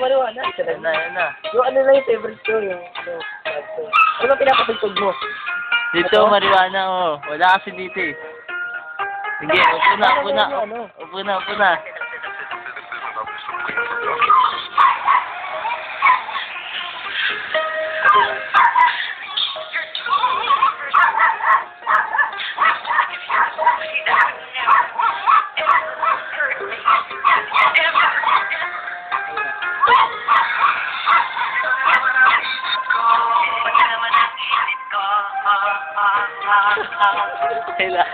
marijuana. Yan na. Yung ano lang yung favorite ko, yung sad song. Ano ba pinapatugtog mo? Dito, marijuana, oh. Wala kasi dito eh. Sige, upo na. Upo na. Hila.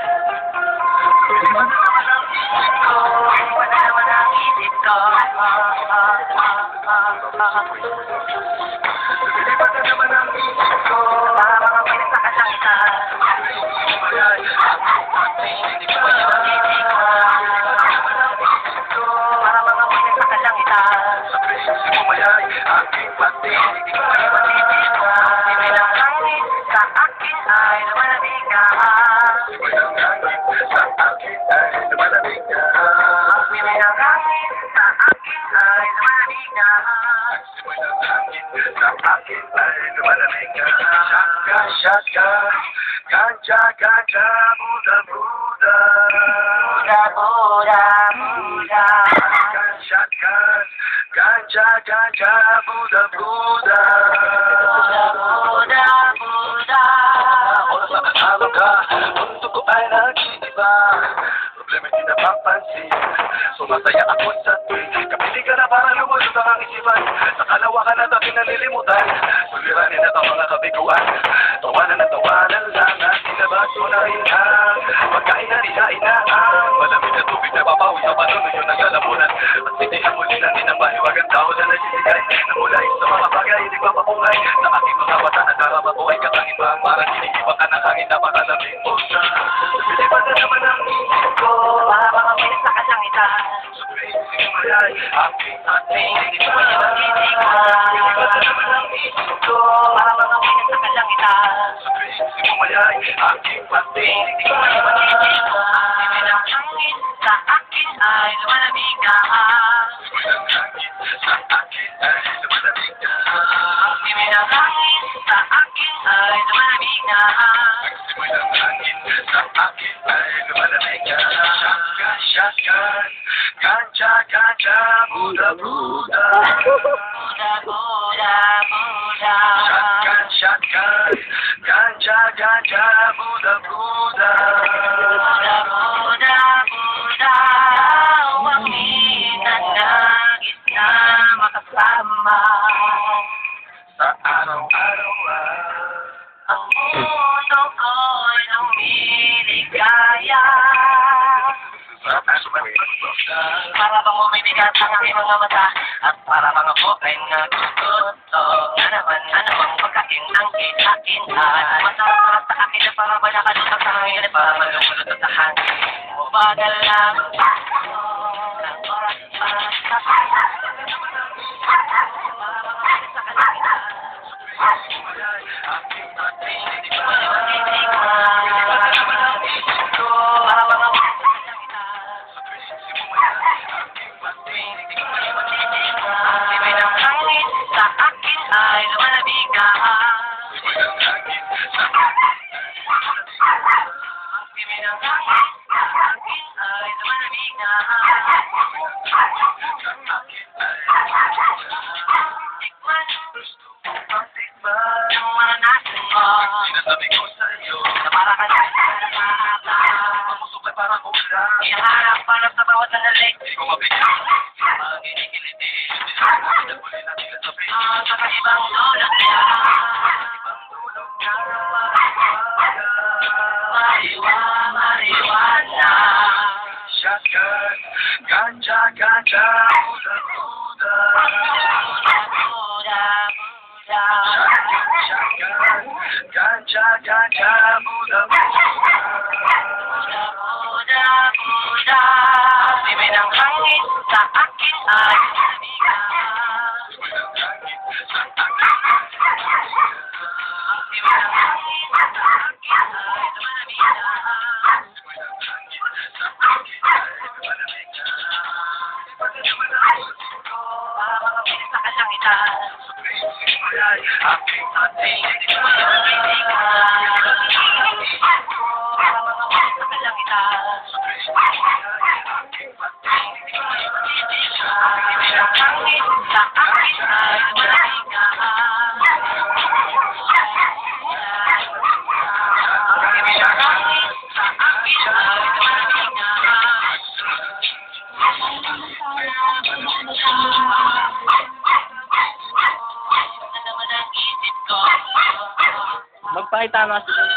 Shotgun, ganja, Buddha. Shotgun, ganja, Buddha. Oras na kasama ka, mundo ko ay nag-iiba. Problema di napapansin, sumasaya ako sa tuwing kapili ka na para lumusot ang isipan. Sa kalawakan at aking nalilimutan, suliranin at ang mga kabiguan. Tawanan lang at sinabas mo na rin ang pagkain na rihain na ang malamig na tubig na babawi sa panuno yung naglalamunan. At sinihan muli natin ang mahiwagang tao na nagsisigay na mula sa mga bagay hindi papapungay. Sa aking mga mata na karama ko ay kakaiba parang hinihiba ka ng hangin na makalamig mo siya. Pilipan na naman ang isip ko para makamilis sa kalangitan. Supreme Himalay, aking hindi ko niya magtitigan. Pilipan na naman ang isip ko para makamilis sa kalangitan. Supreme Himalay, aking hindi ko niya magtitigan. Bibilang hangin sa akin ay lumalamig na. Bibilang hangin sa akin ay lumalamig na. Bibilang hangin sa akin ay lumalamig na. Bibilang hangin sa akin ay lumalamig na. Shotgun, ganja, Buddha. Shotgun, ganja, Buddha. Uwangin at nagis na makasama sa araw-araw. Ang mundo ko'y lumiligaya. Para bang umibigat ang aking mga mata at para bang ako ay nagugusto na naman anumang pagkain ang kinain ay masarap sa akin na para ba nakalutang sa hangin ay para malumulot at sa hangin umagal lang ng oras para sa ay lumalamig na. Bibilang hangin sa akin ay lumalamig na. Tikman, yung mananasin mo. Sinasabi ko sa'yo na para ka na mamusok ay parang ulan. Iharap sa bawat sandali. Hindi ko mabigyan. Mga kinikiliti. Pinaguli na sila sa face. Sa kaibang dulog niya. Marijuana. Shotgun, ganja, Buddha. Shotgun, ganja, Buddha. Bibilang hangin sa akin ay lumalamig na. sa kalangitan. Ay, aking ating, di mo yan kailangan. Para mga wala sa kalangitan. Hangin sa akin ay malahingaan. Magpakita mo sa